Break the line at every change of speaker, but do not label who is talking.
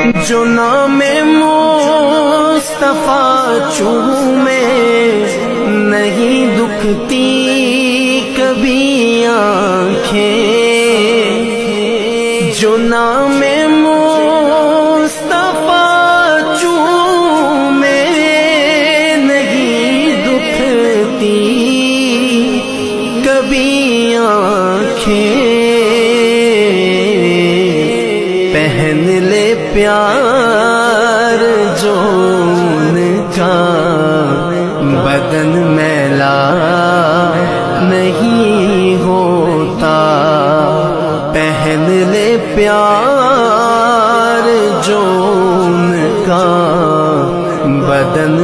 جو نام مصطفیٰ چومے نہیں دکھتی کبھی آنکھیں، جو نام مصطفیٰ چومے نہیں دکھتی کبھی آنکھیں، پہن لے پیار جو ان کا بدن میلا نہیں ہوتا، پہن لے پیار جو ان کا بدن